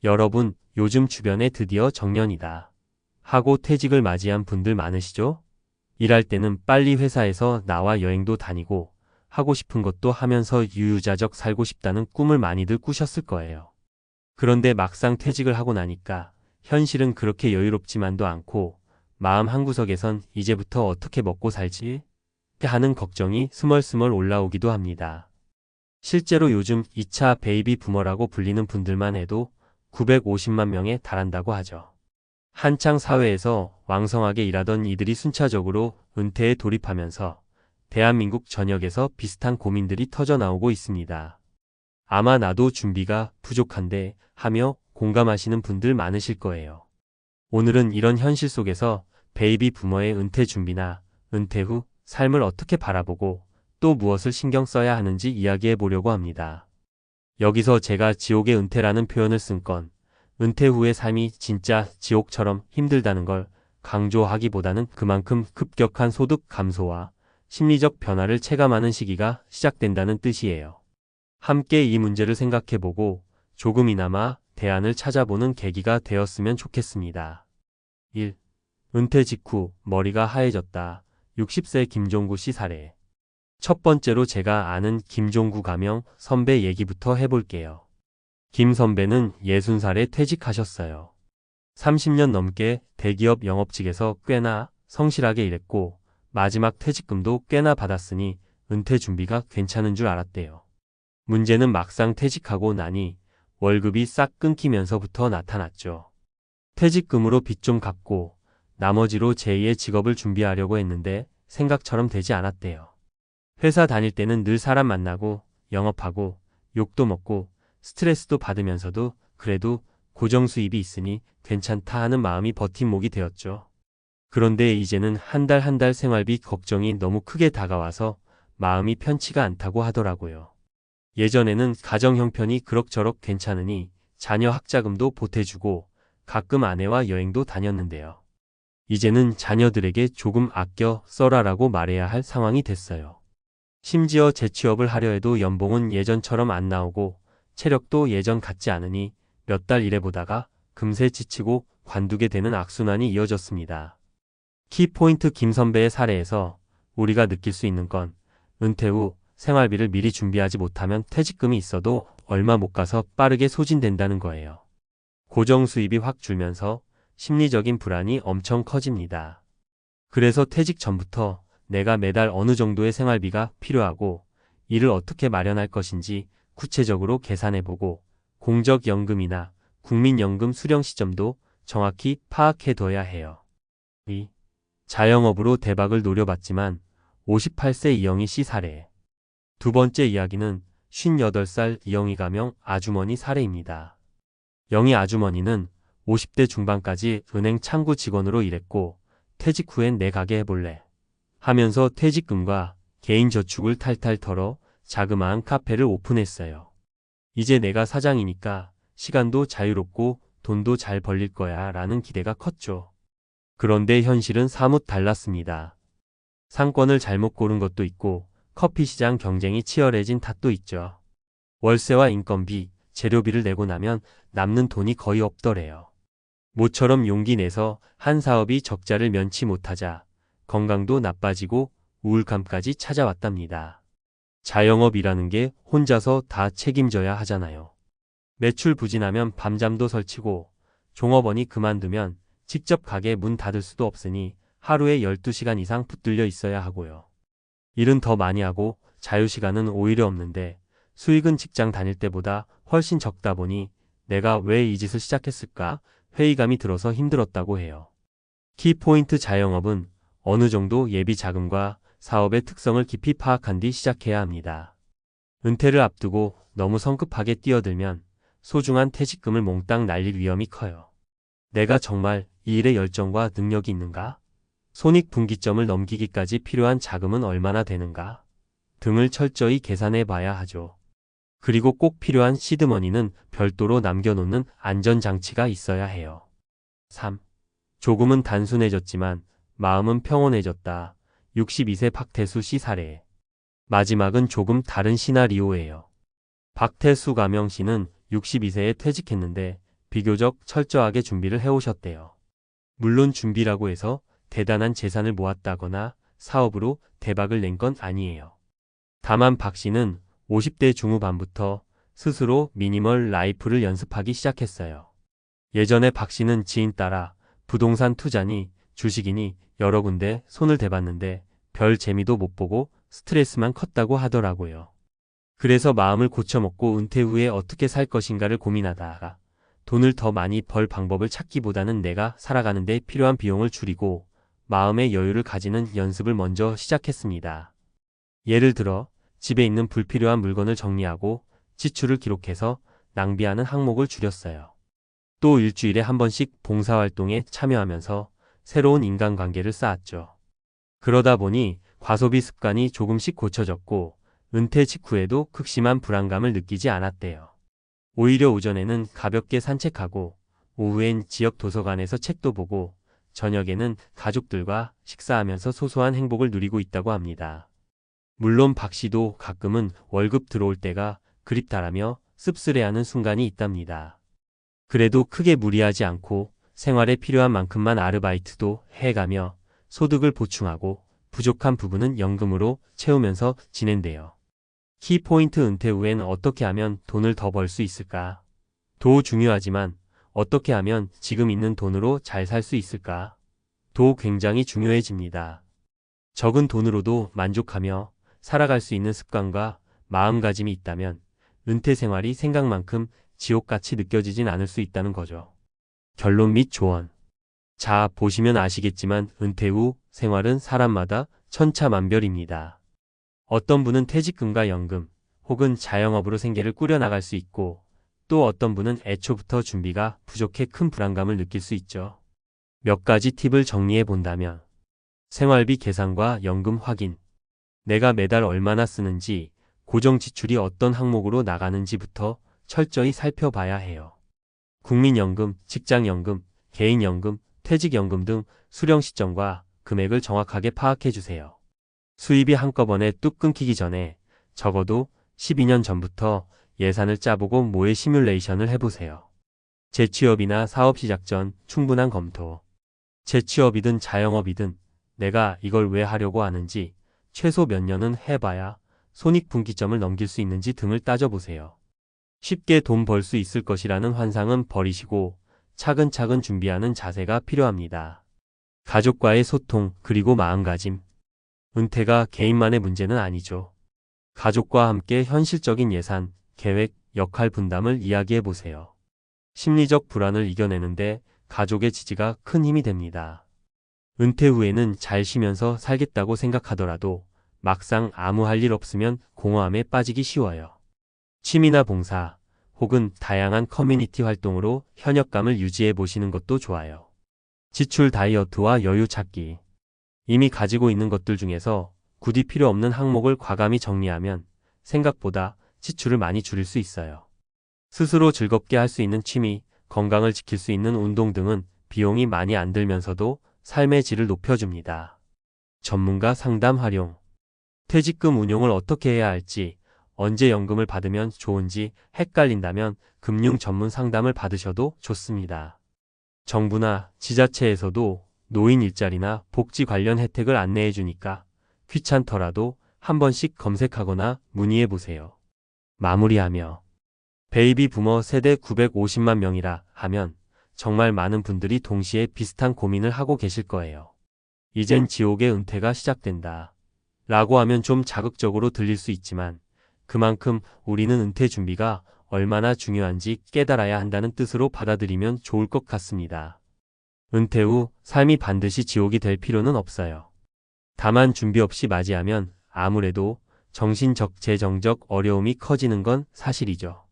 여러분, 요즘 주변에 드디어 정년이다 하고 퇴직을 맞이한 분들 많으시죠? 일할 때는 빨리 회사에서 나와 여행도 다니고 하고 싶은 것도 하면서 유유자적 살고 싶다는 꿈을 많이들 꾸셨을 거예요. 그런데 막상 퇴직을 하고 나니까 현실은 그렇게 여유롭지만도 않고 마음 한구석에선 이제부터 어떻게 먹고 살지? 하는 걱정이 스멀스멀 올라오기도 합니다. 실제로 요즘 2차 베이비 부머라고 불리는 분들만 해도 950만 명에 달한다고 하죠. 한창 사회에서 왕성하게 일하던 이들이 순차적으로 은퇴에 돌입하면서 대한민국 전역에서 비슷한 고민들이 터져 나오고 있습니다. 아마 나도 준비가 부족한데 하며 공감하시는 분들 많으실 거예요. 오늘은 이런 현실 속에서 베이비 부머의 은퇴 준비나 은퇴 후 삶을 어떻게 바라보고 또 무엇을 신경 써야 하는지 이야기해 보려고 합니다. 여기서 제가 지옥의 은퇴라는 표현을 쓴 건 은퇴 후의 삶이 진짜 지옥처럼 힘들다는 걸 강조하기보다는 그만큼 급격한 소득 감소와 심리적 변화를 체감하는 시기가 시작된다는 뜻이에요. 함께 이 문제를 생각해보고 조금이나마 대안을 찾아보는 계기가 되었으면 좋겠습니다. 1. 은퇴 직후 머리가 하얘졌다. 60세 김종구 씨 사례. 첫 번째로 제가 아는 김종구 가명 선배 얘기부터 해볼게요. 김 선배는 60살에 퇴직하셨어요. 30년 넘게 대기업 영업직에서 꽤나 성실하게 일했고 마지막 퇴직금도 꽤나 받았으니 은퇴 준비가 괜찮은 줄 알았대요. 문제는 막상 퇴직하고 나니 월급이 싹 끊기면서부터 나타났죠. 퇴직금으로 빚 좀 갚고 나머지로 제2의 직업을 준비하려고 했는데 생각처럼 되지 않았대요. 회사 다닐 때는 늘 사람 만나고 영업하고 욕도 먹고 스트레스도 받으면서도 그래도 고정 수입이 있으니 괜찮다 하는 마음이 버팀목이 되었죠. 그런데 이제는 한 달 한 달 생활비 걱정이 너무 크게 다가와서 마음이 편치가 않다고 하더라고요. 예전에는 가정 형편이 그럭저럭 괜찮으니 자녀 학자금도 보태주고 가끔 아내와 여행도 다녔는데요. 이제는 자녀들에게 조금 아껴 써라라고 말해야 할 상황이 됐어요. 심지어 재취업을 하려 해도 연봉은 예전처럼 안 나오고 체력도 예전 같지 않으니 몇 달 일해보다가 금세 지치고 관두게 되는 악순환이 이어졌습니다. 키포인트 김 선배의 사례에서 우리가 느낄 수 있는 건 은퇴 후 생활비를 미리 준비하지 못하면 퇴직금이 있어도 얼마 못 가서 빠르게 소진된다는 거예요. 고정 수입이 확 줄면서 심리적인 불안이 엄청 커집니다. 그래서 퇴직 전부터 내가 매달 어느 정도의 생활비가 필요하고 이를 어떻게 마련할 것인지 구체적으로 계산해보고 공적연금이나 국민연금 수령 시점도 정확히 파악해둬야 해요. 2. 자영업으로 대박을 노려봤지만 58세 이영희 씨 사례. 두 번째 이야기는 58살 이영희 가명 아주머니 사례입니다. 영희 아주머니는 50대 중반까지 은행 창구 직원으로 일했고 퇴직 후엔 내 가게 해볼래 하면서 퇴직금과 개인 저축을 탈탈 털어 자그마한 카페를 오픈했어요. 이제 내가 사장이니까 시간도 자유롭고 돈도 잘 벌릴 거야 라는 기대가 컸죠. 그런데 현실은 사뭇 달랐습니다. 상권을 잘못 고른 것도 있고 커피 시장 경쟁이 치열해진 탓도 있죠. 월세와 인건비, 재료비를 내고 나면 남는 돈이 거의 없더래요. 모처럼 용기 내서 한 사업이 적자를 면치 못하자 건강도 나빠지고 우울감까지 찾아왔답니다. 자영업이라는 게 혼자서 다 책임져야 하잖아요. 매출 부진하면 밤잠도 설치고 종업원이 그만두면 직접 가게 문 닫을 수도 없으니 하루에 12시간 이상 붙들려 있어야 하고요. 일은 더 많이 하고 자유시간은 오히려 없는데 수익은 직장 다닐 때보다 훨씬 적다 보니 내가 왜 이 짓을 시작했을까 회의감이 들어서 힘들었다고 해요. 키포인트 자영업은 어느 정도 예비 자금과 사업의 특성을 깊이 파악한 뒤 시작해야 합니다. 은퇴를 앞두고 너무 성급하게 뛰어들면 소중한 퇴직금을 몽땅 날릴 위험이 커요. 내가 정말 이 일에 열정과 능력이 있는가? 손익분기점을 넘기기까지 필요한 자금은 얼마나 되는가? 등을 철저히 계산해 봐야 하죠. 그리고 꼭 필요한 시드머니는 별도로 남겨놓는 안전장치가 있어야 해요. 3. 조금은 단순해졌지만 마음은 평온해졌다. 62세 박태수 씨 사례. 마지막은 조금 다른 시나리오예요. 박태수 가명 씨는 62세에 퇴직했는데 비교적 철저하게 준비를 해오셨대요. 물론 준비라고 해서 대단한 재산을 모았다거나 사업으로 대박을 낸 건 아니에요. 다만 박 씨는 50대 중후반부터 스스로 미니멀 라이프를 연습하기 시작했어요. 예전에 박 씨는 지인 따라 부동산 투자니 주식이니 여러 군데 손을 대봤는데 별 재미도 못 보고 스트레스만 컸다고 하더라고요. 그래서 마음을 고쳐먹고 은퇴 후에 어떻게 살 것인가를 고민하다가 돈을 더 많이 벌 방법을 찾기보다는 내가 살아가는 데 필요한 비용을 줄이고 마음의 여유를 가지는 연습을 먼저 시작했습니다. 예를 들어 집에 있는 불필요한 물건을 정리하고 지출을 기록해서 낭비하는 항목을 줄였어요. 또 일주일에 한 번씩 봉사활동에 참여하면서 새로운 인간관계를 쌓았죠. 그러다 보니 과소비 습관이 조금씩 고쳐졌고 은퇴 직후에도 극심한 불안감을 느끼지 않았대요. 오히려 오전에는 가볍게 산책하고 오후엔 지역 도서관에서 책도 보고 저녁에는 가족들과 식사하면서 소소한 행복을 누리고 있다고 합니다. 물론 박 씨도 가끔은 월급 들어올 때가 그립다라며 씁쓸해하는 순간이 있답니다. 그래도 크게 무리하지 않고 생활에 필요한 만큼만 아르바이트도 해가며 소득을 보충하고 부족한 부분은 연금으로 채우면서 지낸대요. 키포인트 은퇴 후엔 어떻게 하면 돈을 더 벌 수 있을까? 도 중요하지만 어떻게 하면 지금 있는 돈으로 잘 살 수 있을까? 도 굉장히 중요해집니다. 적은 돈으로도 만족하며 살아갈 수 있는 습관과 마음가짐이 있다면 은퇴 생활이 생각만큼 지옥같이 느껴지진 않을 수 있다는 거죠. 결론 및 조언. 자, 보시면 아시겠지만 은퇴 후 생활은 사람마다 천차만별입니다. 어떤 분은 퇴직금과 연금 혹은 자영업으로 생계를 꾸려나갈 수 있고 또 어떤 분은 애초부터 준비가 부족해 큰 불안감을 느낄 수 있죠. 몇 가지 팁을 정리해 본다면 생활비 계산과 연금 확인, 내가 매달 얼마나 쓰는지, 고정 지출이 어떤 항목으로 나가는지부터 철저히 살펴봐야 해요. 국민연금, 직장연금, 개인연금, 퇴직연금 등 수령 시점과 금액을 정확하게 파악해 주세요. 수입이 한꺼번에 뚝 끊기기 전에 적어도 12년 전부터 예산을 짜보고 모의 시뮬레이션을 해보세요. 재취업이나 사업 시작 전 충분한 검토. 재취업이든 자영업이든 내가 이걸 왜 하려고 하는지 최소 몇 년은 해봐야 손익분기점을 넘길 수 있는지 등을 따져보세요. 쉽게 돈 벌 수 있을 것이라는 환상은 버리시고 차근차근 준비하는 자세가 필요합니다. 가족과의 소통 그리고 마음가짐. 은퇴가 개인만의 문제는 아니죠. 가족과 함께 현실적인 예산, 계획, 역할 분담을 이야기해 보세요. 심리적 불안을 이겨내는데 가족의 지지가 큰 힘이 됩니다. 은퇴 후에는 잘 쉬면서 살겠다고 생각하더라도 막상 아무 할 일 없으면 공허함에 빠지기 쉬워요. 취미나 봉사 혹은 다양한 커뮤니티 활동으로 현역감을 유지해 보시는 것도 좋아요. 지출 다이어트와 여유 찾기. 이미 가지고 있는 것들 중에서 굳이 필요 없는 항목을 과감히 정리하면 생각보다 지출을 많이 줄일 수 있어요. 스스로 즐겁게 할 수 있는 취미, 건강을 지킬 수 있는 운동 등은 비용이 많이 안 들면서도 삶의 질을 높여줍니다. 전문가 상담 활용. 퇴직금 운용을 어떻게 해야 할지, 언제 연금을 받으면 좋은지 헷갈린다면 금융 전문 상담을 받으셔도 좋습니다. 정부나 지자체에서도 노인 일자리나 복지 관련 혜택을 안내해 주니까 귀찮더라도 한 번씩 검색하거나 문의해 보세요. 마무리하며 베이비 부머 세대 950만 명이라 하면 정말 많은 분들이 동시에 비슷한 고민을 하고 계실 거예요. 이젠 지옥의 은퇴가 시작된다. 라고 하면 좀 자극적으로 들릴 수 있지만 그만큼 우리는 은퇴 준비가 얼마나 중요한지 깨달아야 한다는 뜻으로 받아들이면 좋을 것 같습니다. 은퇴 후 삶이 반드시 지옥이 될 필요는 없어요. 다만 준비 없이 맞이하면 아무래도 정신적, 재정적 어려움이 커지는 건 사실이죠.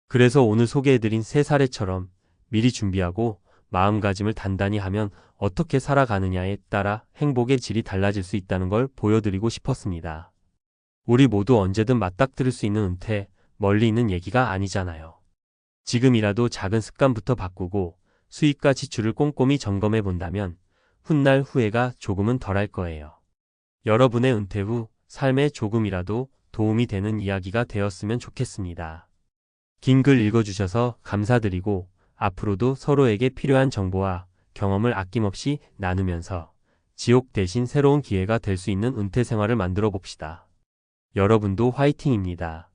그래서 오늘 소개해드린 세 사례처럼 미리 준비하고 마음가짐을 단단히 하면 어떻게 살아가느냐에 따라 행복의 질이 달라질 수 있다는 걸 보여드리고 싶었습니다. 우리 모두 언제든 맞닥뜨릴 수 있는 은퇴, 멀리 있는 얘기가 아니잖아요. 지금이라도 작은 습관부터 바꾸고 수입과 지출을 꼼꼼히 점검해 본다면 훗날 후회가 조금은 덜할 거예요. 여러분의 은퇴 후 삶에 조금이라도 도움이 되는 이야기가 되었으면 좋겠습니다. 긴 글 읽어주셔서 감사드리고 앞으로도 서로에게 필요한 정보와 경험을 아낌없이 나누면서 지옥 대신 새로운 기회가 될 수 있는 은퇴 생활을 만들어 봅시다. 여러분도 화이팅입니다.